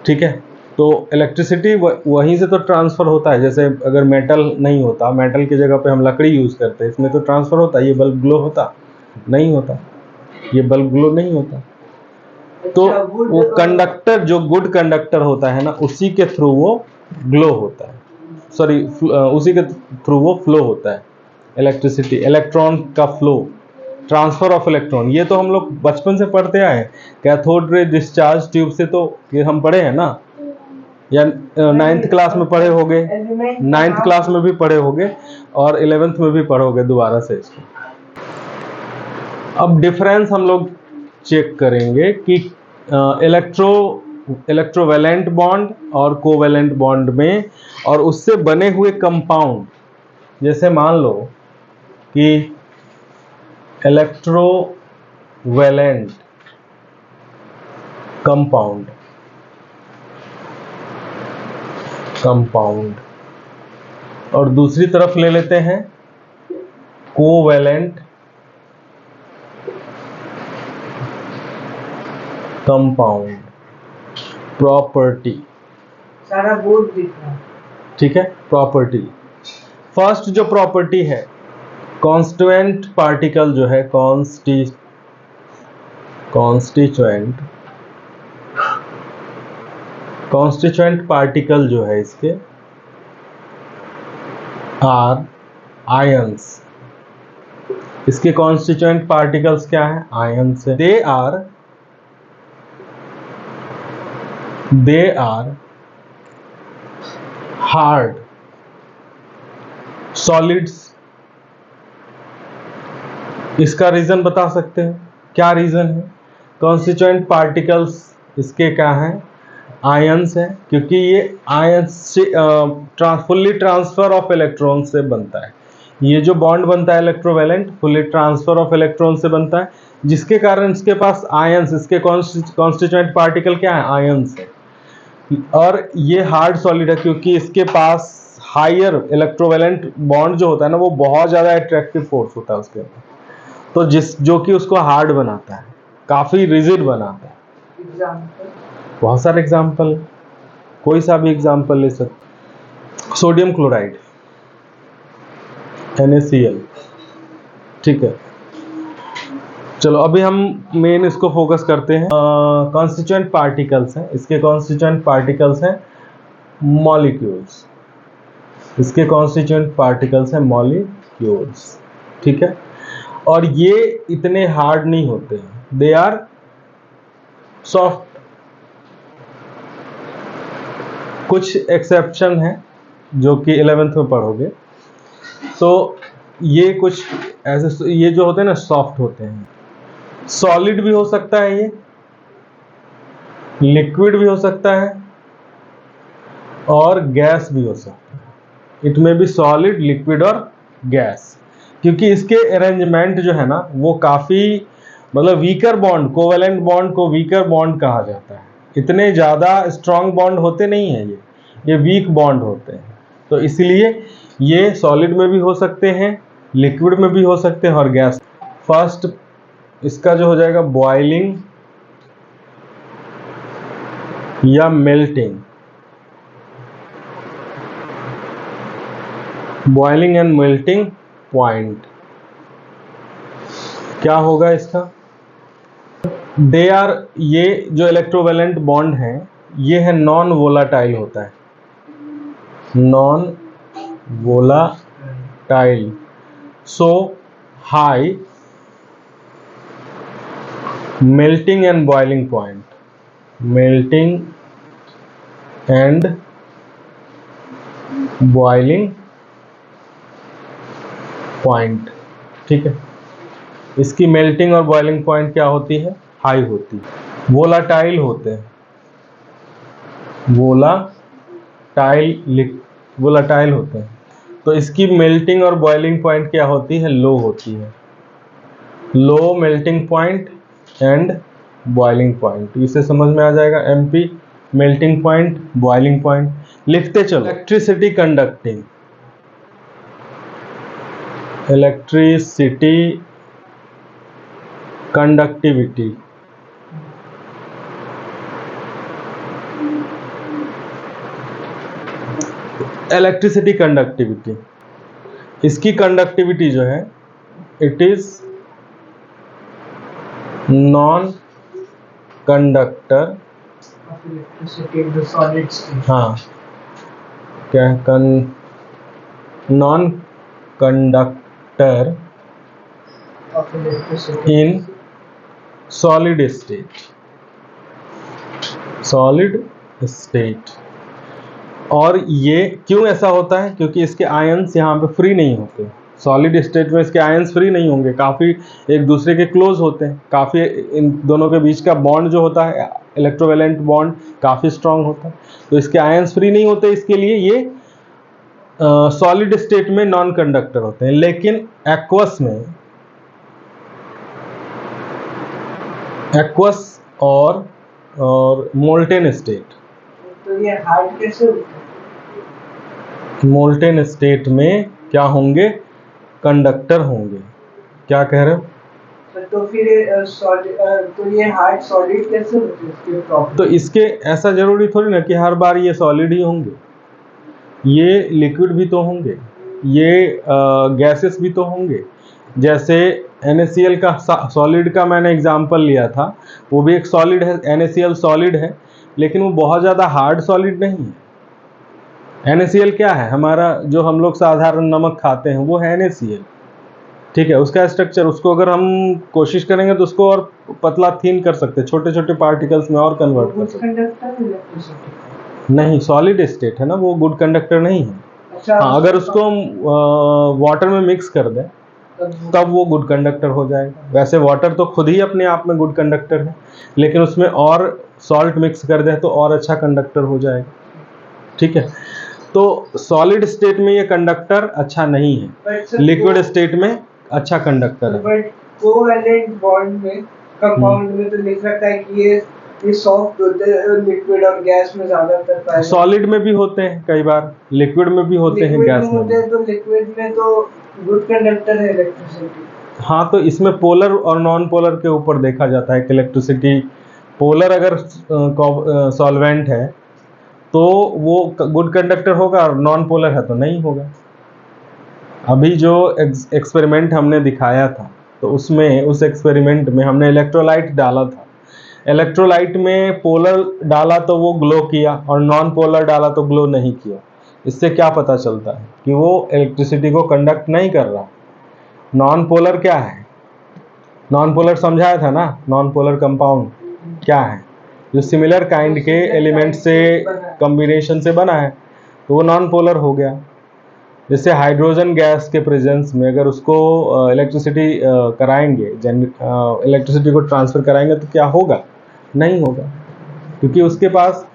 ठीक है। तो इलेक्ट्रिसिटी वहीं से तो ट्रांसफर होता है। जैसे अगर मेटल नहीं होता, मेटल की जगह पे हम लकड़ी यूज करते हैं, इसमें तो ट्रांसफर होता है, ये बल्ब ग्लो होता नहीं होता, ये बल्ब ग्लो नहीं होता। तो वो कंडक्टर, जो गुड कंडक्टर होता है ना, उसी के थ्रू वो ग्लो होता है, सॉरी, उसी के थ्रू वो फ्लो होता है इलेक्ट्रिसिटी, इलेक्ट्रॉन का फ्लो, ट्रांसफर ऑफ इलेक्ट्रॉन। ये तो हम लोग बचपन से पढ़ते आए हैं, कैथोड रे डिस्चार्ज ट्यूब से तो ये हम पढ़े हैं ना, या 9th क्लास में पढ़े होंगे, 9th क्लास में भी पढ़े होंगे, और 11th में भी पढ़ोगे दोबारा से इसको। अब डिफरेंस हम लोग चेक करेंगे कि इलेक्ट्रोवैलेंट बॉन्ड और कोवैलेंट बॉन्ड में, और उससे बने हुए कंपाउंड। जैसे मान लो कि इलेक्ट्रोवैलेंट कंपाउंड और दूसरी तरफ ले लेते हैं कोवैलेंट कंपाउंड प्रॉपर्टी, सारा बोर्ड दिख रहा है, ठीक है, प्रॉपर्टी। फर्स्ट जो प्रॉपर्टी है कॉन्स्टिट्यूएंट पार्टिकल जो है कॉन्स्टिट्यूएंट पार्टिकल जो है इसके आर आयंस। इसके कॉन्स्टिट्यूएंट पार्टिकल्स क्या है? आयंस है। They are hard solids. इसका रीजन बता सकते हैं? क्या रीजन है? कॉन्स्टिट्यूएंट पार्टिकल्स इसके क्या है? आयंस है, क्योंकि ये आयंस से फुल्ली ट्रांसफर ऑफ इलेक्ट्रॉन से बनता है। ये जो बॉन्ड बनता है electrovalent fully transfer of electron से बनता है, जिसके कारण इसके पास आयंस, इसके कॉन्स्टिट्यूएंट पार्टिकल क्या है? आयंस है। और ये हार्ड सॉलिड है क्योंकि इसके पास हायर इलेक्ट्रोवैलेंट बॉन्ड जो होता है ना, वो बहुत ज़्यादा अट्रैक्टिव फोर्स होता है उसके अंदर, तो जो कि उसको हार्ड बनाता है, काफ़ी रिजिड बनाता है। एग्जाम्पल? बहुत सारे एग्जाम्पल, कोई सा भी एग्जाम्पल ले सकते। सोडियम क्लोराइड NaCl, ठीक है। चलो अभी हम मेन इसको फोकस करते हैं। कॉन्स्टिट्यूएंट पार्टिकल्स हैं, इसके कॉन्स्टिट्यूएंट पार्टिकल्स हैं मॉलिक्यूल्स। इसके कॉन्स्टिट्यूएंट पार्टिकल्स हैं मॉलिक्यूल्स, ठीक है। और ये इतने हार्ड नहीं होते हैं, दे आर सॉफ्ट। कुछ एक्सेप्शन है जो कि 11th में पढ़ोगे। तो ये कुछ ऐसे, ये जो होते हैं ना सॉफ्ट होते हैं। सॉलिड भी हो सकता है, ये लिक्विड भी हो सकता है और गैस भी हो सकता है। इट में बी सॉलिड, लिक्विड और गैस, क्योंकि इसके अरेंजमेंट जो है ना वो काफ़ी मतलब वीकर बॉन्ड, कोवेलेंट बॉन्ड को वीकर बॉन्ड कहा जाता है। इतने ज़्यादा स्ट्रॉन्ग बॉन्ड होते नहीं हैं, ये वीक बॉन्ड होते हैं। तो इसलिए ये सॉलिड में भी हो सकते हैं, लिक्विड में भी हो सकते हैं और गैस। फर्स्ट इसका जो हो जाएगा बॉइलिंग या melting, boiling and melting point क्या होगा इसका? दे आर, ये जो इलेक्ट्रोवैलेंट बॉन्ड है ये है नॉन वोलाटाइल होता है, non volatile, so high melting and boiling point, melting and boiling point, ठीक है। इसकी मेल्टिंग और बॉइलिंग पॉइंट क्या होती है? हाई होती है। वोलाटाइल होते हैं, वोलाटाइल होते हैं, तो इसकी मेल्टिंग और बॉइलिंग पॉइंट क्या होती है? लो होती है। Low melting point and boiling point, इसे समझ में आ जाएगा। MP melting point, boiling point लिखते चलो। Electricity conducting, electricity conductivity, electricity conductivity, इसकी कंडक्टिविटी जो है इट इज नॉन कंडक्टर, हाँ क्या है, non conductor in solid state, solid state. और ये क्यों ऐसा होता है? क्योंकि इसके आयंस यहाँ पे फ्री नहीं होते। सॉलिड स्टेट में इसके आयंस फ्री नहीं होंगे, काफ़ी एक दूसरे के क्लोज होते हैं, काफ़ी इन दोनों के बीच का बॉन्ड जो होता है इलेक्ट्रोवैलेंट बॉन्ड काफ़ी स्ट्रांग होता है, तो इसके आयंस फ्री नहीं होते, इसके लिए ये सॉलिड स्टेट में नॉन कंडक्टर होते हैं। लेकिन एक्वस और मोल्टेन स्टेट, तो ये हार्ड कैसे होता है? मोल्टेन स्टेट में क्या होंगे? कंडक्टर होंगे। क्या कह रहे हो? तो फिर तो ये हार्ड सॉलिड कैसे होते हैं इसके प्रॉपर्टी? तो इसके ऐसा जरूरी थोड़ी ना कि हर बार ये सॉलिड ही होंगे, ये लिक्विड भी तो होंगे। ये गैसेस भी तो होंगे। जैसे NaCl का सॉलिड का मैंने एग्जांपल लिया था, वो भी एक सॉलिड है, NaCl सॉलिड है, लेकिन वो बहुत ज़्यादा हार्ड सॉलिड नहीं है। NaCl क्या है, हमारा जो हम लोग साधारण नमक खाते हैं वो है NaCl, ठीक है। उसका स्ट्रक्चर, उसको अगर हम कोशिश करेंगे तो उसको और पतला थीन कर सकते हैं, छोटे छोटे पार्टिकल्स में और कन्वर्ट कर सकते कंडक्टर इलेक्ट्रिसिटी हैं। नहीं, सॉलिड स्टेट है ना, वो गुड कंडक्टर नहीं है। अच्छा, हाँ, अगर उसको हम वाटर में मिक्स कर दें तब वो गुड कंडक्टर हो जाएगा। वैसे वाटर तो खुद ही अपने आप में गुड कंडक्टर है, लेकिन उसमें और सॉल्ट मिक्स कर दें तो और अच्छा कंडक्टर हो जाएगा, ठीक है। तो सॉलिड स्टेट में ये कंडक्टर अच्छा नहीं है, लिक्विड स्टेट में अच्छा कंडक्टर है। बट कोवैलेंट बॉन्ड में, कंपाउंड में तो लिख रखा है कि ये सॉफ्ट होते हैं लिक्विड और गैस में ज्यादातर पाए जाते हैं। सॉलिड में भी होते हैं, कई बार लिक्विड में भी होते हैं, गैस में भी। तो लिक्विड में तो गुड कंडक्टर है इलेक्ट्रिसिटी। हाँ, तो इसमें पोलर और नॉन पोलर के ऊपर देखा जाता है कि इलेक्ट्रिसिटी, पोलर अगर सॉल्वेंट है तो वो गुड कंडक्टर होगा, और नॉन पोलर है तो नहीं होगा। अभी जो एक्सपेरिमेंट हमने दिखाया था, तो उसमें, उस एक्सपेरिमेंट में हमने इलेक्ट्रोलाइट डाला था। इलेक्ट्रोलाइट में पोलर डाला तो वो ग्लो किया, और नॉन पोलर डाला तो ग्लो नहीं किया। इससे क्या पता चलता है कि वो इलेक्ट्रिसिटी को कंडक्ट नहीं कर रहा। नॉन पोलर क्या है, नॉन पोलर समझाया था ना, नॉन पोलर कंपाउंड क्या है, जो सिमिलर काइंड के एलिमेंट से कॉम्बिनेशन से बना है, तो वो नॉन पोलर हो गया। जैसे हाइड्रोजन गैस के प्रेजेंस में अगर उसको इलेक्ट्रिसिटी कराएंगे, इलेक्ट्रिसिटी को ट्रांसफर कराएंगे तो क्या होगा, नहीं होगा, क्योंकि उसके पास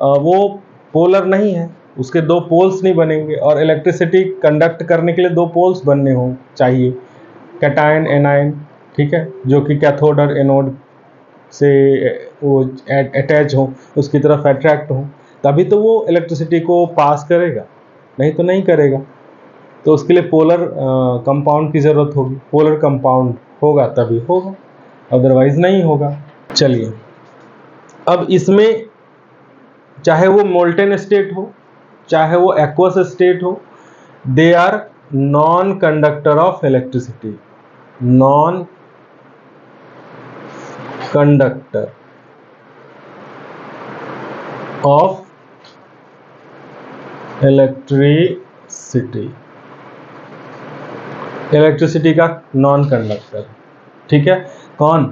वो पोलर नहीं है, उसके दो पोल्स नहीं बनेंगे। और इलेक्ट्रिसिटी कंडक्ट करने के लिए दो पोल्स बनने हो चाहिए, कैटायन एनायन, ठीक है, जो कि कैथोड और एनोड से वो अटैच हो, उसकी तरफ अट्रैक्ट हो, तभी तो वो इलेक्ट्रिसिटी को पास करेगा, नहीं तो नहीं करेगा। तो उसके लिए पोलर कंपाउंड की ज़रूरत होगी, पोलर कंपाउंड होगा तभी होगा, अदरवाइज नहीं होगा। चलिए, अब इसमें चाहे वो मोल्टेन स्टेट हो, चाहे वो एक्वस स्टेट हो, they are non conductor of electricity, non conductor of electricity, electricity का नॉन कंडक्टर, ठीक है। कौन,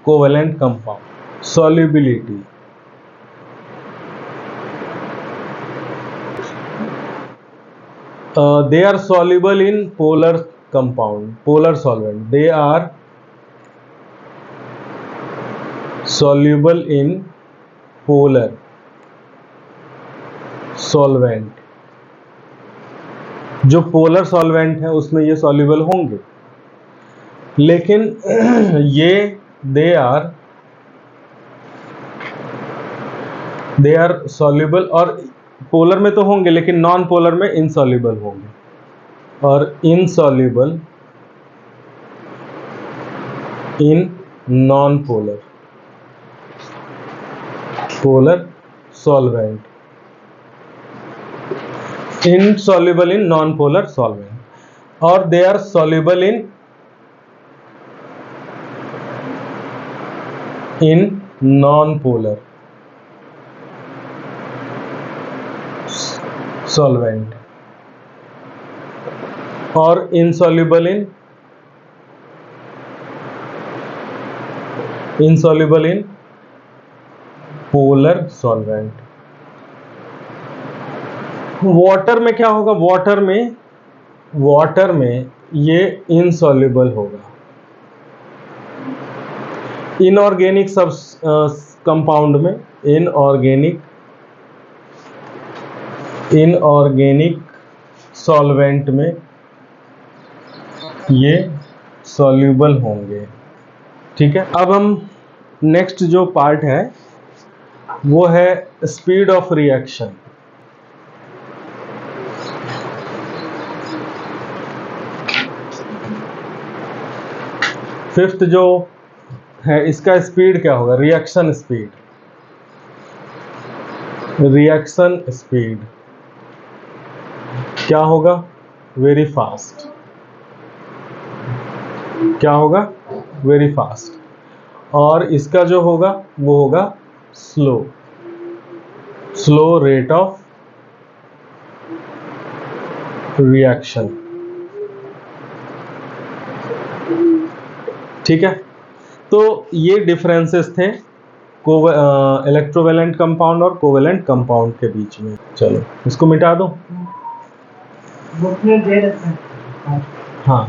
covalent compound. Solubility, they are soluble in polar compound, polar solvent, they are soluble in polar solvent, जो polar solvent है उसमें ये soluble होंगे, लेकिन ये दे आर सॉल्युबल, और पोलर में तो होंगे लेकिन नॉन पोलर में इनसॉल्युबल होंगे, और insoluble in non polar, polar solvent, insoluble in non-polar solvent, or they are soluble in non-polar solvent, or insoluble in polar solvent। Water में क्या होगा, वाटर में ये इनसॉल्युबल होगा। इनऑर्गेनिक सब कंपाउंड में, इनऑर्गेनिक सॉल्वेंट में ये सॉल्युबल होंगे, ठीक है। अब हम नेक्स्ट जो पार्ट है वो है स्पीड ऑफ रिएक्शन। फिफ्थ जो है इसका स्पीड क्या होगा, रिएक्शन स्पीड, रिएक्शन स्पीड क्या होगा, वेरी फास्ट। क्या होगा? Very fast. और इसका जो होगा वो होगा slow, slow rate of reaction. ठीक है, तो ये डिफरेंसेस थे इलेक्ट्रोवैलेंट कंपाउंड और कोवैलेंट कंपाउंड के बीच में। चलो इसको मिटा दो। बुक में दे रखा है। हाँ,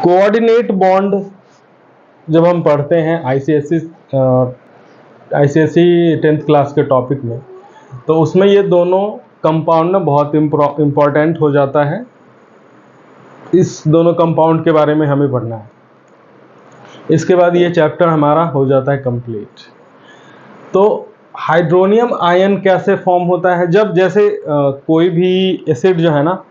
कोऑर्डिनेट बॉन्ड जब हम पढ़ते हैं आईसीएसई 10th क्लास के टॉपिक में, तो उसमें ये दोनों कंपाउंड ना बहुत इम्पोर्टेंट हो जाता है। इस दोनों कंपाउंड के बारे में हमें पढ़ना है। इसके बाद ये चैप्टर हमारा हो जाता है कंप्लीट। तो हाइड्रोनियम आयन कैसे फॉर्म होता है? जब जैसे कोई भी एसिड जो है ना,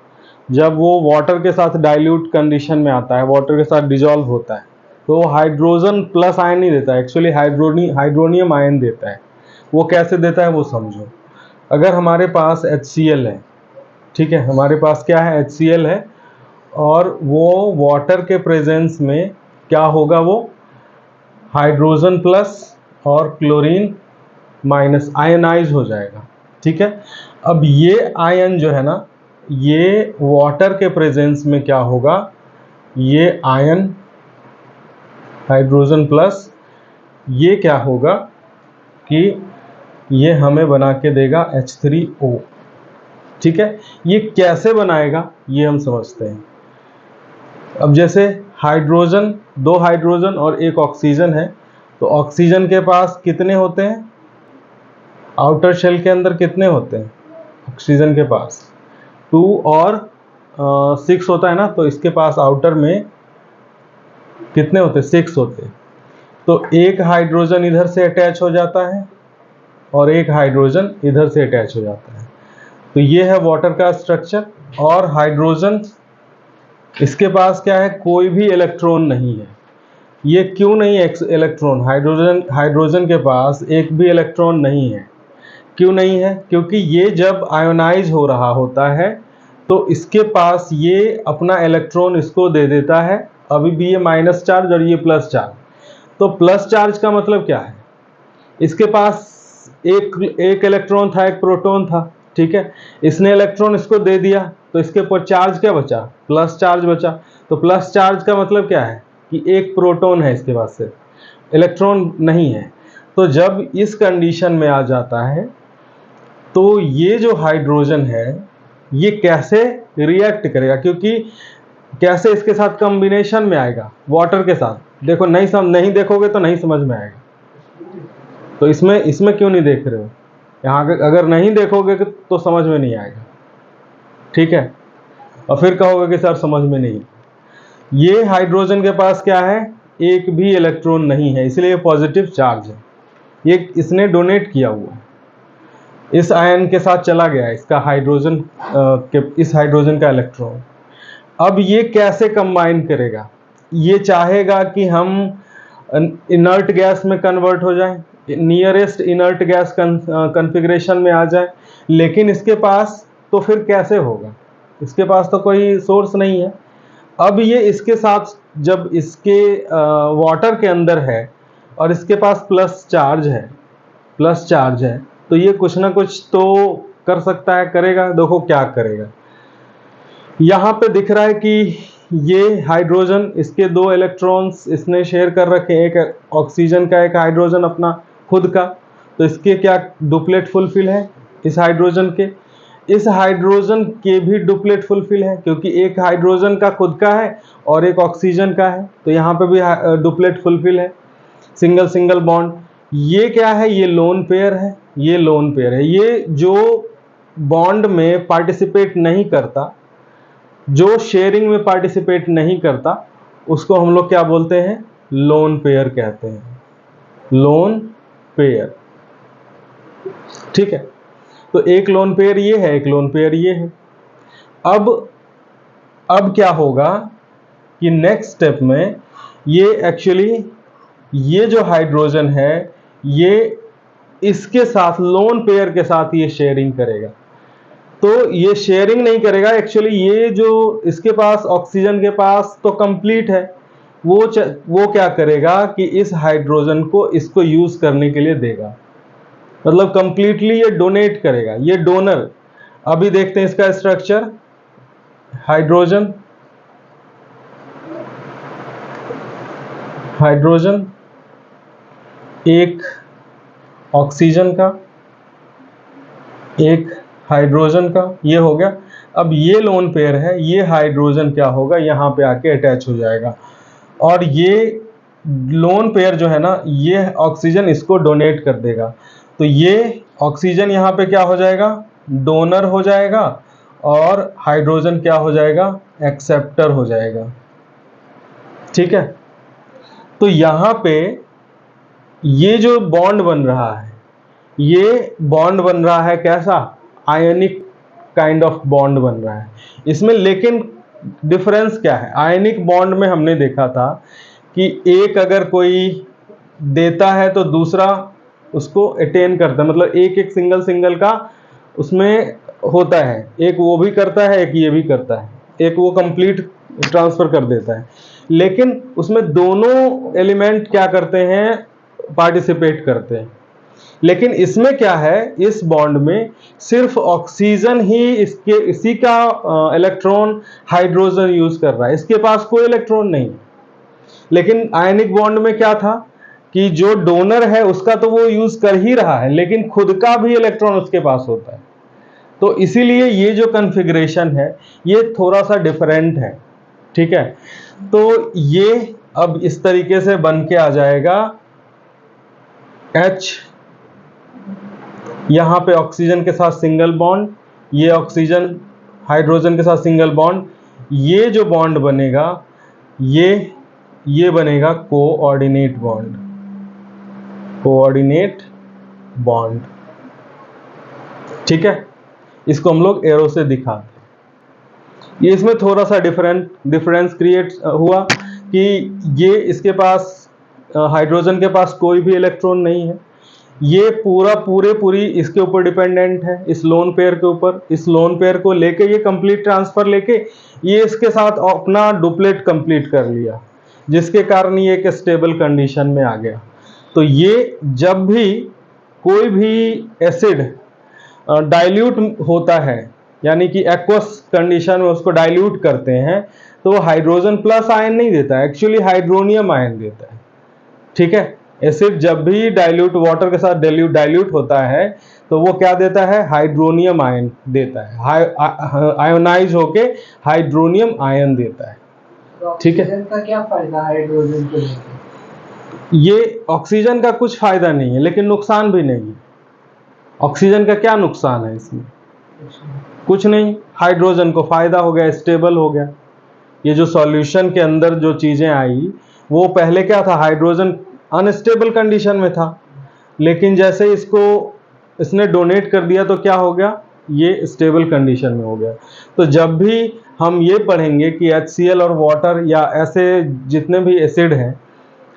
जब वो वाटर के साथ डाइल्यूट कंडीशन में आता है, वाटर के साथ डिजॉल्व होता है, तो वो हाइड्रोजन प्लस आयन नहीं देता है, एक्चुअली हाइड्रोनियम आयन देता है। वो कैसे देता है वो समझो। अगर हमारे पास HCl है, ठीक है, हमारे पास क्या है? HCl है, और वो वाटर के प्रेजेंस में क्या होगा? वो हाइड्रोजन प्लस और क्लोरीन माइनस आयनाइज हो जाएगा। ठीक है, अब ये आयन जो है ना, ये वाटर के प्रेजेंस में क्या होगा? ये आयन हाइड्रोजन प्लस, ये क्या होगा कि ये हमें बना के देगा H3O। ठीक है, ये कैसे बनाएगा ये हम समझते हैं। अब जैसे हाइड्रोजन, 2 हाइड्रोजन और 1 ऑक्सीजन है, तो ऑक्सीजन के पास कितने होते हैं? आउटर शेल के अंदर कितने होते हैं ऑक्सीजन के पास? 2 और 6 होता है ना, तो इसके पास आउटर में कितने होते हैं? 6 होते हैं। तो एक हाइड्रोजन इधर से अटैच हो जाता है और एक हाइड्रोजन इधर से अटैच हो जाता है। तो ये है वाटर का स्ट्रक्चर। और हाइड्रोजन, इसके पास क्या है? कोई भी इलेक्ट्रॉन नहीं है। ये क्यों नहीं है इलेक्ट्रॉन? हाइड्रोजन के पास एक भी इलेक्ट्रॉन नहीं है। क्यों नहीं है? क्योंकि ये जब आयोनाइज हो रहा होता है तो इसके पास ये अपना इलेक्ट्रॉन इसको दे देता है। अभी भी ये माइनस चार्ज और ये प्लस चार्ज। तो प्लस चार्ज का मतलब क्या है? इसके पास एक इलेक्ट्रॉन था, एक प्रोटॉन था, ठीक है, इसने इलेक्ट्रॉन इसको दे दिया, तो इसके ऊपर चार्ज क्या बचा? प्लस चार्ज बचा। तो प्लस चार्ज का मतलब क्या है? कि एक प्रोटॉन है इसके पास, से इलेक्ट्रॉन नहीं है। तो जब इस कंडीशन में आ जाता है तो ये जो हाइड्रोजन है ये कैसे रिएक्ट करेगा? क्योंकि कैसे इसके साथ कॉम्बिनेशन में आएगा वाटर के साथ। देखो, नहीं देखोगे तो नहीं समझ में आएगा। तो इसमें क्यों नहीं देख रहे हो? यहाँ अगर नहीं देखोगे तो समझ में नहीं आएगा, ठीक है, और फिर कहोगे कि सर समझ में नहीं। ये हाइड्रोजन के पास क्या है? एक भी इलेक्ट्रॉन नहीं है, इसलिए पॉजिटिव चार्ज है। ये इसने डोनेट किया हुआ है, इस आयन के साथ चला गया इसका हाइड्रोजन इस हाइड्रोजन का इलेक्ट्रॉन। अब ये कैसे कंबाइन करेगा? ये चाहेगा कि हम इनर्ट गैस में कन्वर्ट हो जाए, नियरेस्ट इनर्ट गैस कॉन्फ़िगरेशन में आ जाए, लेकिन इसके पास तो फिर कैसे होगा? इसके पास तो कोई सोर्स नहीं है। अब ये इसके साथ जब इसके वाटर के अंदर है और इसके पास प्लस चार्ज है, तो ये कुछ ना कुछ तो कर सकता है, करेगा। देखो क्या करेगा। यहाँ पे दिख रहा है कि ये हाइड्रोजन, इसके 2 इलेक्ट्रॉन्स इसने शेयर कर रखे, एक ऑक्सीजन का, एक हाइड्रोजन अपना खुद का। तो इसके क्या डुप्लेट फुलफिल है? इस हाइड्रोजन के भी डुप्लेट फुलफिल है, क्योंकि एक हाइड्रोजन का खुद का है और एक ऑक्सीजन का है, तो यहाँ पे भी डुप्लेट फुलफिल है, सिंगल बॉन्ड। ये क्या है? ये लोन पेयर है। ये जो बॉन्ड में पार्टिसिपेट नहीं करता, जो शेयरिंग में पार्टिसिपेट नहीं करता, उसको हम लोग क्या बोलते हैं? लोन पेयर कहते हैं, लोन पेयर। ठीक है, तो एक लोन पेयर ये है, एक लोन पेयर ये है। अब क्या होगा कि नेक्स्ट स्टेप में ये एक्चुअली ये जो हाइड्रोजन है ये इसके साथ, लोन पेयर के साथ ये शेयरिंग करेगा। तो ये शेयरिंग नहीं करेगा। एक्चुअली ये जो इसके पास ऑक्सीजन के पास तो कंप्लीट है, वो क्या करेगा कि इस हाइड्रोजन को इसको यूज करने के लिए देगा, मतलब कंप्लीटली ये डोनेट करेगा, ये डोनर। अभी देखते हैं इसका स्ट्रक्चर। हाइड्रोजन, हाइड्रोजन, एक ऑक्सीजन का, एक हाइड्रोजन का, ये हो गया। अब ये लोन पेयर है, ये हाइड्रोजन क्या होगा, यहाँ पे आके अटैच हो जाएगा, और ये लोन पेयर जो है ना, ये ऑक्सीजन इसको डोनेट कर देगा। तो ये ऑक्सीजन यहाँ पे क्या हो जाएगा, डोनर हो जाएगा, और हाइड्रोजन क्या हो जाएगा, एक्सेप्टर हो जाएगा। ठीक है, तो यहाँ पे ये जो बॉन्ड बन रहा है, ये बॉन्ड बन रहा है कैसा, आयनिक काइंड ऑफ बॉन्ड बन रहा है इसमें। लेकिन डिफरेंस क्या है, आयनिक बॉन्ड में हमने देखा था कि एक अगर कोई देता है तो दूसरा उसको अटेन करता है, मतलब एक एक सिंगल सिंगल का उसमें होता है, एक वो भी करता है, एक ये भी करता है, एक वो कंप्लीट ट्रांसफर कर देता है। लेकिन उसमें दोनों एलिमेंट क्या करते हैं, पार्टिसिपेट करते हैं। लेकिन इसमें क्या है, इस बॉन्ड में सिर्फ ऑक्सीजन ही इसी का इलेक्ट्रॉन हाइड्रोजन यूज कर रहा है, इसके पास कोई इलेक्ट्रॉन नहीं। लेकिन आयनिक बॉन्ड में क्या था कि जो डोनर है उसका तो वो यूज कर ही रहा है, लेकिन खुद का भी इलेक्ट्रॉन उसके पास होता है। तो इसीलिए ये जो कॉन्फ़िगरेशन है ये थोड़ा सा डिफरेंट है। ठीक है, तो ये अब इस तरीके से बन के आ जाएगा H, यहां पे ऑक्सीजन के साथ सिंगल बॉन्ड, ये ऑक्सीजन हाइड्रोजन के साथ सिंगल बॉन्ड, ये जो बॉन्ड बनेगा ये बनेगा कोऑर्डिनेट बॉन्ड, कोऑर्डिनेट बॉन्ड। ठीक है, इसको हम लोग एरो से दिखाते हैं। ये इसमें थोड़ा सा डिफरेंस क्रिएट हुआ कि ये इसके पास हाइड्रोजन के पास कोई भी इलेक्ट्रॉन नहीं है, ये पूरी इसके ऊपर डिपेंडेंट है, इस लोन पेयर के ऊपर। इस लोन पेयर को लेके ये कंप्लीट ट्रांसफर लेके ये इसके साथ अपना डुप्लेट कंप्लीट कर लिया, जिसके कारण ये एक स्टेबल कंडीशन में आ गया। तो ये जब भी कोई भी एसिड डाइल्यूट होता है, यानी कि एक्वस कंडीशन में उसको डाइल्यूट करते हैं, तो वो हाइड्रोजन प्लस आयन नहीं देता है, एक्चुअली हाइड्रोनियम आयन देता है। ठीक है, एसिड जब भी डाइल्यूट वाटर के साथ डाइल्यूट होता है तो वो क्या देता है, हाइड्रोनियम आयन देता है, आयोनाइज होके हाइड्रोनियम आयन देता है। ठीक है, ऑक्सीजन का क्या फायदा हाइड्रोजन को लेकर? ये ऑक्सीजन का कुछ फायदा नहीं है, लेकिन नुकसान भी नहीं है। ऑक्सीजन का क्या नुकसान है इसमें, कुछ नहीं। हाइड्रोजन को फायदा हो गया, स्टेबल हो गया। ये जो सॉल्यूशन के अंदर जो चीजें आई, वो पहले क्या था, हाइड्रोजन अनस्टेबल कंडीशन में था, लेकिन जैसे इसने डोनेट कर दिया तो क्या हो गया, ये स्टेबल कंडीशन में हो गया। तो जब भी हम ये पढ़ेंगे कि HCl और वाटर या ऐसे जितने भी एसिड हैं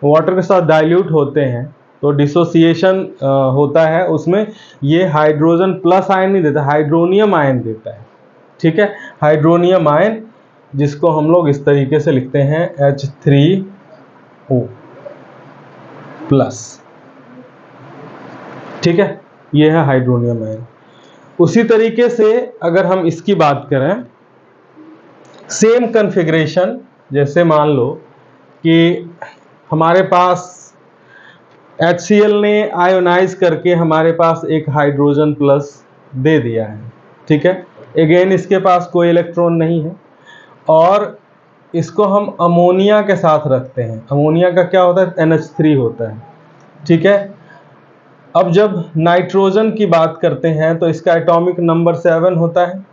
वाटर के साथ डाइल्यूट होते हैं तो डिसोसिएशन होता है, उसमें ये हाइड्रोजन प्लस आयन नहीं देता, हाइड्रोनियम आयन देता है। ठीक है, हाइड्रोनियम आयन, जिसको हम लोग इस तरीके से लिखते हैं H3O प्लस। ठीक है, ये है हाइड्रोनियम आयन। उसी तरीके से अगर हम इसकी बात करें, सेम कॉन्फ़िगरेशन, जैसे मान लो कि हमारे पास HCl ने आयोनाइज करके हमारे पास एक हाइड्रोजन प्लस दे दिया है। ठीक है, अगेन इसके पास कोई इलेक्ट्रॉन नहीं है, और इसको हम अमोनिया के साथ रखते हैं। अमोनिया का क्या होता है, NH3 होता है। ठीक है, अब जब नाइट्रोजन की बात करते हैं तो इसका एटॉमिक नंबर 7 होता है,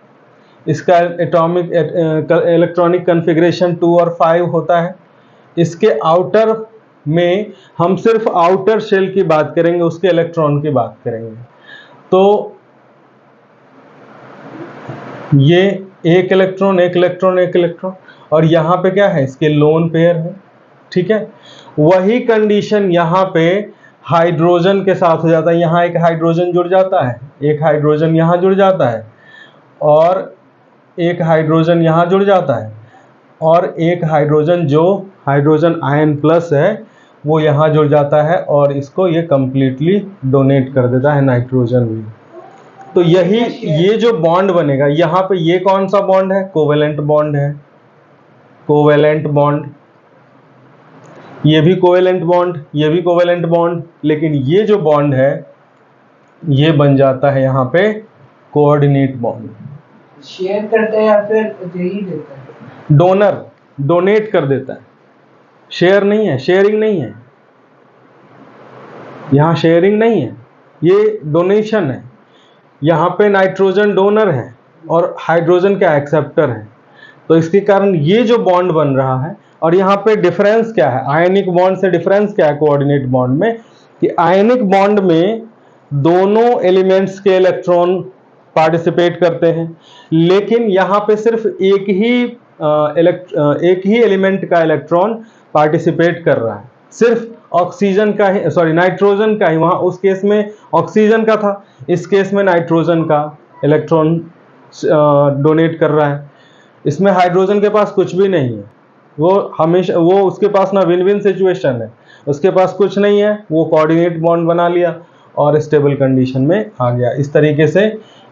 इसका एटॉमिक इलेक्ट्रॉनिक कॉन्फ़िगरेशन 2 और 5 होता है। इसके आउटर में हम सिर्फ आउटर शेल की बात करेंगे, उसके इलेक्ट्रॉन की बात करेंगे। तो ये एक इलेक्ट्रॉन एक इलेक्ट्रॉन एक इलेक्ट्रॉन, और यहाँ पे क्या है, इसके लोन पेयर है। ठीक है, वही कंडीशन यहाँ पे हाइड्रोजन के साथ हो जाता है। यहाँ एक हाइड्रोजन जुड़ जाता है, एक हाइड्रोजन यहाँ जुड़ जाता है, और एक हाइड्रोजन यहाँ जुड़ जाता है, और एक हाइड्रोजन जो हाइड्रोजन आयन प्लस है वो यहाँ जुड़ जाता है, और इसको ये कंप्लीटली डोनेट कर देता है नाइट्रोजन भी। तो यही ये जो बॉन्ड बनेगा यहाँ पे, ये कौन सा बॉन्ड है? कोवेलेंट बॉन्ड है, कोवेलेंट बॉन्ड। ये भी कोवेलेंट बॉन्ड, ये भी कोवेलेंट बॉन्ड, लेकिन ये जो बॉन्ड है ये बन जाता है यहाँ पे कोऑर्डिनेट बॉन्ड। शेयर करता है या फिर दे ही देता है? डोनर डोनेट कर देता है, शेयर नहीं है, शेयरिंग नहीं है, यहाँ शेयरिंग नहीं है, ये डोनेशन है। यहाँ पे नाइट्रोजन डोनर है और हाइड्रोजन क्या एक्सेप्टर है, तो इसके कारण ये जो बॉन्ड बन रहा है। और यहाँ पे डिफरेंस क्या है आयनिक बॉन्ड से? डिफरेंस क्या है कोऑर्डिनेट बॉन्ड में कि आयनिक बॉन्ड में दोनों एलिमेंट्स के इलेक्ट्रॉन पार्टिसिपेट करते हैं, लेकिन यहाँ पे सिर्फ एक ही एलिमेंट का इलेक्ट्रॉन पार्टिसिपेट कर रहा है, सिर्फ ऑक्सीजन का ही, सॉरी नाइट्रोजन का ही। वहाँ उस केस में ऑक्सीजन का था, इस केस में नाइट्रोजन का इलेक्ट्रॉन डोनेट कर रहा है। इसमें हाइड्रोजन के पास कुछ भी नहीं है, वो हमेशा वो उसके पास ना विन विन सिचुएशन है, उसके पास कुछ नहीं है, वो कोऑर्डिनेट बॉन्ड बना लिया और स्टेबल कंडीशन में आ गया। इस तरीके से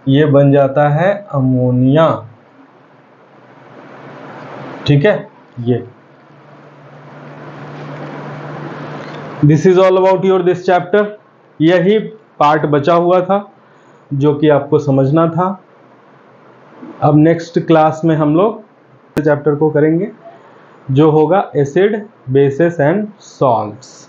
ये बन जाता है अमोनिया। ठीक है, ये this is all about your this chapter. यही पार्ट बचा हुआ था जो कि आपको समझना था। अब नेक्स्ट क्लास में हम लोग चैप्टर को करेंगे जो होगा एसिड, बेसेस एंड सॉल्ट्स।